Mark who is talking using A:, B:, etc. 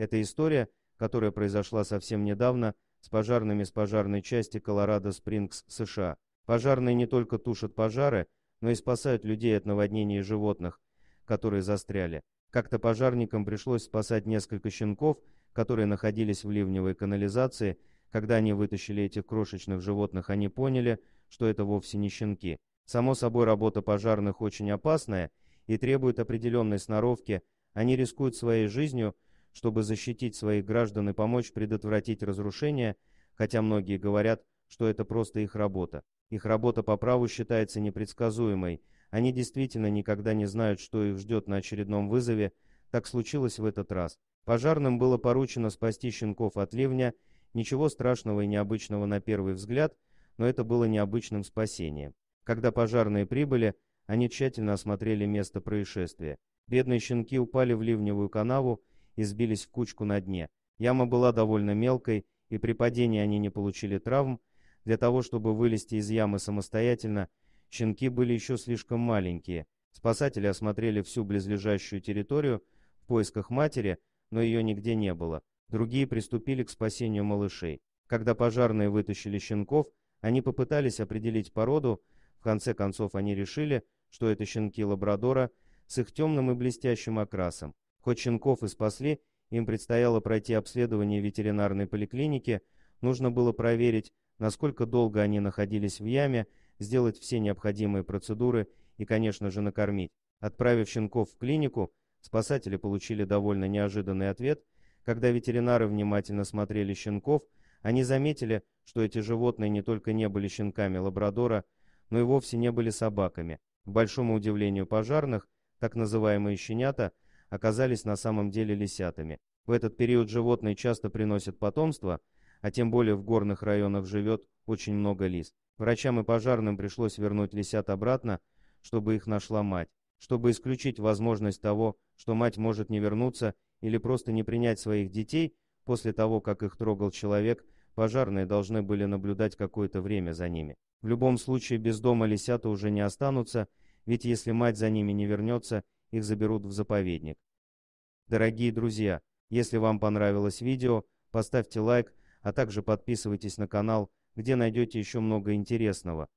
A: Это история, которая произошла совсем недавно с пожарными с пожарной части Колорадо-Спрингс, США. Пожарные не только тушат пожары, но и спасают людей от наводнений и животных, которые застряли. Как-то пожарникам пришлось спасать несколько щенков, которые находились в ливневой канализации. Когда они вытащили этих крошечных животных, они поняли, что это вовсе не щенки. Само собой, работа пожарных очень опасная и требует определенной сноровки. Они рискуют своей жизнью, чтобы защитить своих граждан и помочь предотвратить разрушения, хотя многие говорят, что это просто их работа. Их работа по праву считается непредсказуемой. Они действительно никогда не знают, что их ждет на очередном вызове. Так случилось в этот раз. Пожарным было поручено спасти щенков от ливня. Ничего страшного и необычного на первый взгляд, но это было необычным спасением. Когда пожарные прибыли, они тщательно осмотрели место происшествия. Бедные щенки упали в ливневую канаву и сбились в кучку на дне. Яма была довольно мелкой, и при падении они не получили травм. Для того, чтобы вылезти из ямы самостоятельно, щенки были еще слишком маленькие. Спасатели осмотрели всю близлежащую территорию в поисках матери, но ее нигде не было. Другие приступили к спасению малышей. Когда пожарные вытащили щенков, они попытались определить породу. В конце концов они решили, что это щенки лабрадора с их темным и блестящим окрасом. Хоть щенков и спасли, им предстояло пройти обследование ветеринарной поликлиники. Нужно было проверить, насколько долго они находились в яме, сделать все необходимые процедуры и, конечно же, накормить. Отправив щенков в клинику, спасатели получили довольно неожиданный ответ. Когда ветеринары внимательно смотрели щенков, они заметили, что эти животные не только не были щенками лабрадора, но и вовсе не были собаками. К большому удивлению пожарных, так называемые щенята оказались на самом деле лисятами. В этот период животные часто приносят потомство, а тем более в горных районах живет очень много лис. Врачам и пожарным пришлось вернуть лисят обратно, чтобы их нашла мать. Чтобы исключить возможность того, что мать может не вернуться или просто не принять своих детей, после того, как их трогал человек, пожарные должны были наблюдать какое-то время за ними. В любом случае без дома лисята уже не останутся, ведь если мать за ними не вернется, их заберут в заповедник. Дорогие друзья, если вам понравилось видео, поставьте лайк, а также подписывайтесь на канал, где найдете еще много интересного.